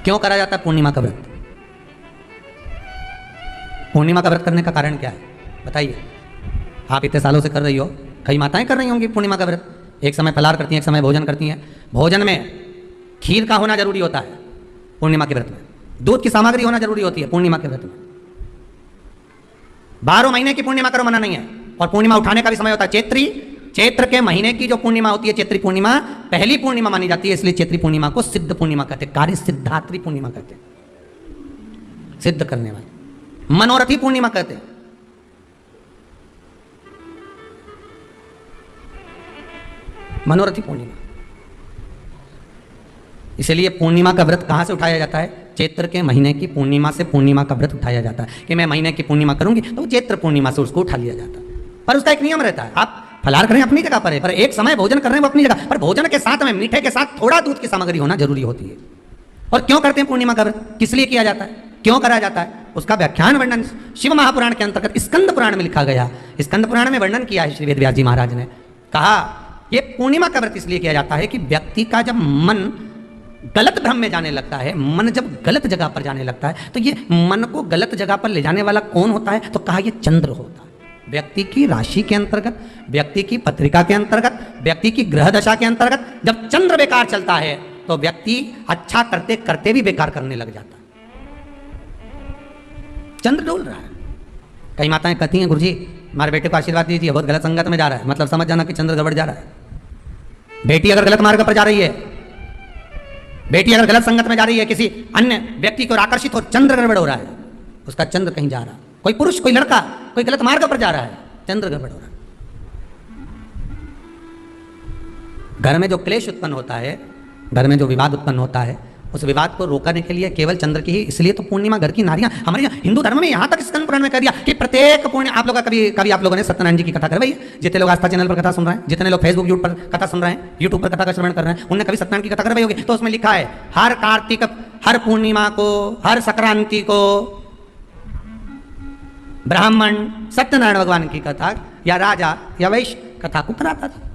क्यों करा जाता है पूर्णिमा का व्रत? पूर्णिमा का व्रत करने का कारण क्या है बताइए? आप इतने सालों से कर रही हो, कई माताएं कर रही होंगी पूर्णिमा का व्रत। एक समय फलाहार करती हैं, एक समय भोजन करती हैं। भोजन में खीर का होना जरूरी होता है पूर्णिमा के व्रत में। दूध की सामग्री होना जरूरी होती है पूर्णिमा के व्रत में। 12 महीने की पूर्णिमा करो मना नहीं है। और पूर्णिमा उठाने का भी समय होता है चैत्री। चैत्र के महीने की जो पूर्णिमा होती है, चैत्री पूर्णिमा पहली पूर्णिमा मानी जाती है, इसलिए चैत्री पूर्णिमा को सिद्ध पूर्णिमा कहते हैं, कार्य सिद्धात्री पूर्णिमा कहते हैं, सिद्ध करने वाली। मनोरथी पूर्णिमा कहते हैं। मनोरथी पूर्णिमा। इसलिए पूर्णिमा का व्रत कहां से उठाया जाता है? चैत्र के महीने की पूर्णिमा से पूर्णिमा का व्रत उठाया जाता है कि मैं महीने की पूर्णिमा करूंगी तो चैत्र पूर्णिमा से उसको उठा लिया जाता है। पर उसका एक नियम रहता है, आप फलाहार करें अपनी जगह पर है, पर एक समय भोजन कर रहे हैं वो अपनी जगह पर। भोजन के साथ में मीठे के साथ थोड़ा दूध की सामग्री होना जरूरी होती है। और क्यों करते हैं पूर्णिमा का व्रत? किस लिए किया जाता है, क्यों करा जाता है? उसका व्याख्यान वर्णन शिव महापुराण के अंतर्गत स्कंद पुराण में लिखा गया। स्कंद पुराण में वर्णन किया है श्री वेदव्यास जी महाराज ने। कहा ये पूर्णिमा का व्रत इसलिए किया जाता है कि व्यक्ति का जब मन गलत भ्रम में जाने लगता है, मन जब गलत जगह पर जाने लगता है, तो ये मन को गलत जगह पर ले जाने वाला कौन होता है? तो कहा ये चंद्र होता है। व्यक्ति की राशि के अंतर्गत, व्यक्ति की पत्रिका के अंतर्गत, व्यक्ति की ग्रह दशा के अंतर्गत जब चंद्र बेकार चलता है तो व्यक्ति अच्छा करते करते भी बेकार करने लग जाता है। चंद्र डोल रहा है। कई माताएं कहती हैं गुरुजी हमारे बेटे को आशीर्वाद दीजिए, बहुत गलत संगत में जा रहा है। मतलब समझ जाना कि चंद्र गड़बड़ जा रहा है। बेटी अगर गलत मार्ग पर जा रही है, बेटी अगर गलत संगत में जा रही है, किसी अन्य व्यक्ति की ओर आकर्षित हो, चंद्र गड़बड़ हो रहा है, उसका चंद्र कहीं जा रहा है। कोई पुरुष, कोई लड़का, कोई गलत मार्ग पर जा रहा है, चंद्र गड़बड़ हो रहा है। घर में जो क्लेश उत्पन्न होता है, घर में जो विवाद उत्पन्न होता है, उस विवाद को रोकने के लिए केवल चंद्र की ही, इसलिए तो पूर्णिमा घर की नारियां हमारे यहाँ हिंदू धर्म में यहाँ तक स्कंद पुराण में कह दिया कि प्रत्येक पूर्णिमा। आप लोग का कभी आप लोगों ने सत्यनारायण जी की कथा करवाई? जितने लोग आस्था चैनल पर कथा सुन रहे हैं, जितने लोग फेसबुक यूट्यूब पर कथा सुन रहे हैं, यूट्यूब पर कथा का श्रवण कर रहे हैं, उन्होंने कभी सत्यनारायण की कथा करवाई होगी? तो उसमें लिखा है हर कार्तिक, हर पूर्णिमा को, हर संक्रांति को ब्राह्मण सत्यनारायण भगवान की कथा या राजा या वैश्य कथा को कराता था,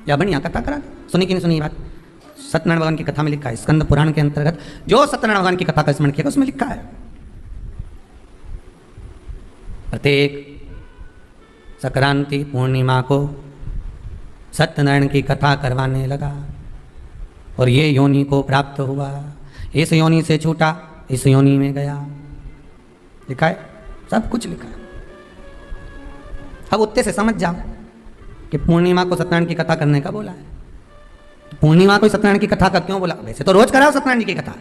या बढ़िया कथा कराता। सुनी कि नहीं सुनी बात? सत्यनारायण भगवान की कथा में लिखा है, स्कंद पुराण के अंतर्गत जो सत्यनारायण भगवान की कथा का स्मरण किया उसमें लिखा है प्रत्येक संक्रांति पूर्णिमा को सत्यनारायण की कथा करवाने लगा और ये योनि को प्राप्त हुआ, इस योनि से छूटा, इस योनि में गया। लिखा है, सब कुछ लिखा है। अब उत्ते से समझ जाओ कि पूर्णिमा को सत्यनारायण की कथा करने का बोला है। पूर्णिमा को सत्यनारायण की कथा का क्यों बोला? वैसे तो रोज कराओ सत्यनारायण जी की कथा,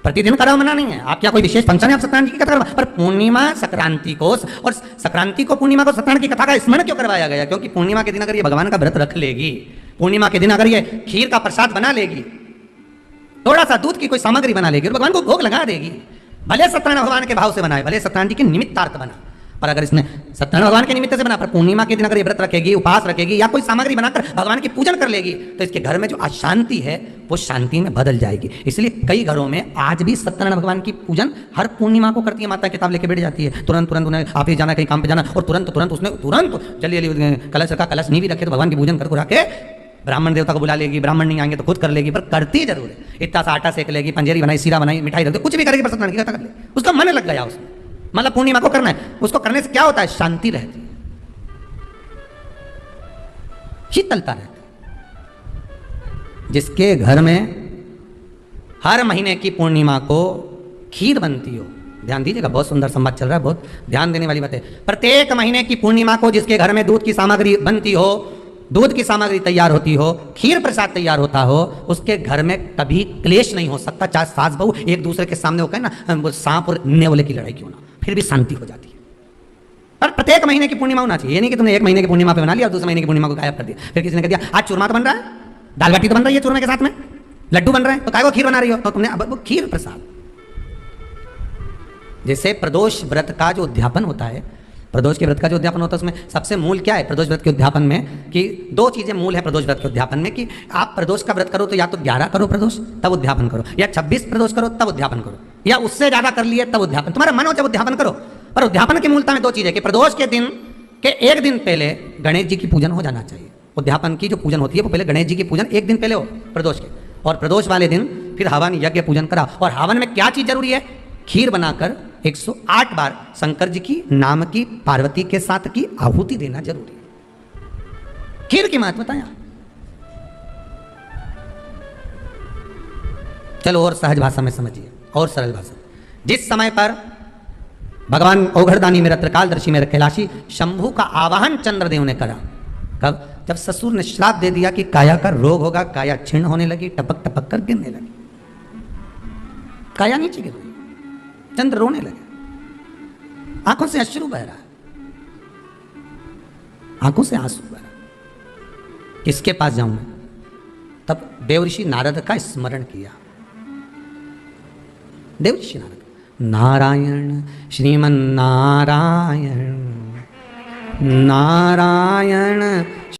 प्रतिदिन कराओ, मना नहीं है। आप क्या कोई विशेष फंक्शन है आप सत्यनारायण जी की कथा करवा? पर पूर्णिमा संक्रांति को, और संक्रांति को पूर्णिमा को सत्यनारायण की कथा का स्मरण क्यों करवाया गया? क्योंकि पूर्णिमा के दिन अगर ये भगवान का व्रत रख लेगी, पूर्णिमा के दिन अगर ये खीर का प्रसाद बना लेगी, थोड़ा सा दूध की कोई सामग्री बना लेगी और भगवान को भोग लगा देगी, भले सत्यनारायण भगवान के भाव से बनाए, भले सत्यनारायण जी के निमित्तार्थ बना, पर अगर इसने सत्यनारायण भगवान के निमित्त से बना, पर पूर्णिमा के दिन अगर ये व्रत रखेगी, उपवास रखेगी या कोई सामग्री बनाकर भगवान की पूजन कर लेगी, तो इसके घर में जो अशांति है वो शांति में बदल जाएगी। इसलिए कई घरों में आज भी सत्यनारायण भगवान की पूजन हर पूर्णिमा को करती है। माता किताब लेके बैठ जाती है, तुरंत उन्हें ऑफिस जाना, कहीं काम पे जाना, और तुरंत उसने जल्दी कलश रखा, कलश नहीं भी रखे तो भगवान की पूजन कर के ब्राह्मण देवता को बुला लेगी। ब्राह्मण नहीं आएंगे तो खुद कर लेगी, पर करती जरूर है। इतना सा आटा सेक लेगी, पंजेरी बनाई, सीरा बनाई, मिठाई रख दे, कुछ भी करेगी, पर सत्यनारायण की कथा कर ले। उसका मन लग गया उसमें, मतलब पूर्णिमा को करना है। उसको करने से क्या होता है? शांति रहती है, शीतलता रहती है। जिसके घर में हर महीने की पूर्णिमा को खीर बनती हो, ध्यान दीजिएगा, बहुत सुंदर संवाद चल रहा है, बहुत ध्यान देने वाली बात है। प्रत्येक महीने की पूर्णिमा को जिसके घर में दूध की सामग्री बनती हो, दूध की सामग्री तैयार होती हो, खीर प्रसाद तैयार होता हो, उसके घर में कभी क्लेश नहीं हो सकता। चाहे सास बहू एक दूसरे के सामने हो कहे ना, सांप और नेवले की लड़ाई क्यों ना, फिर भी शांति हो जाती है। पर प्रत्येक महीने की पूर्णिमा होना चाहिए। ये नहीं कि तुमने एक महीने की पूर्णिमा पे बना लिया और दूसरे महीने की पूर्णिमा को गायब कर दिया। फिर किसी ने कह दिया आज चूरमा तो बन रहा है, दाल बाटी तो बन रही है चूरमे के साथ में, लड्डू बन रहे हैं, तो काय को खीर बना रही हो? तो तुमने अब वो खीर प्रसाद। जैसे प्रदोष व्रत का जो उद्यापन होता है, प्रदोष के व्रत का जो उद्यापन होता है, उसमें सबसे मूल क्या है प्रदोष व्रत के उद्यापन में? कि दो चीजें मूल है प्रदोष व्रत के उद्यापन में, कि आप प्रदोष का व्रत करो तो या तो 11 करो प्रदोष तब उद्यापन करो, या 26 प्रदोष करो तब उद्यापन करो, या उससे ज्यादा कर लिए तब उद्यापन, तुम्हारा मन हो जब उद्यापन करो। पर उद्यापन की मूलता में दो चीजें कि प्रदोष के दिन के एक दिन पहले गणेश जी की पूजन हो जाना चाहिए। उद्यापन की जो पूजन होती है वो पहले गणेश जी की पूजन एक दिन पहले हो प्रदोष के, और प्रदोष वाले दिन फिर हवन यज्ञ पूजन करा। और हवन में क्या चीज जरूरी है? खीर बनाकर 108 बार शंकर जी की नाम की पार्वती के साथ की आहुति देना जरूरी है। खीर की महत्वता यहां। चलो और सहज भाषा में समझिए, और सरल भाषा। जिस समय पर भगवान औघड़दानी में रत्रकालदर्शी में कैलाशी शंभु का आवाहन चंद्रदेव ने करा, कब? जब ससुर ने श्राप दे दिया कि काया का रोग होगा, काया क्षीण होने लगी, टपक टपक कर गिरने लगी, काया नीचे गिर गई, चंद्र रोने लगे, आंखों से अश्रु बह रहा है, आंखों से आंसू बह रहा। किसके पास जाऊं मैं? तब देवऋषि नारद का स्मरण किया। देवऋषि नारद, नारायण श्रीमन नारायण, नारायण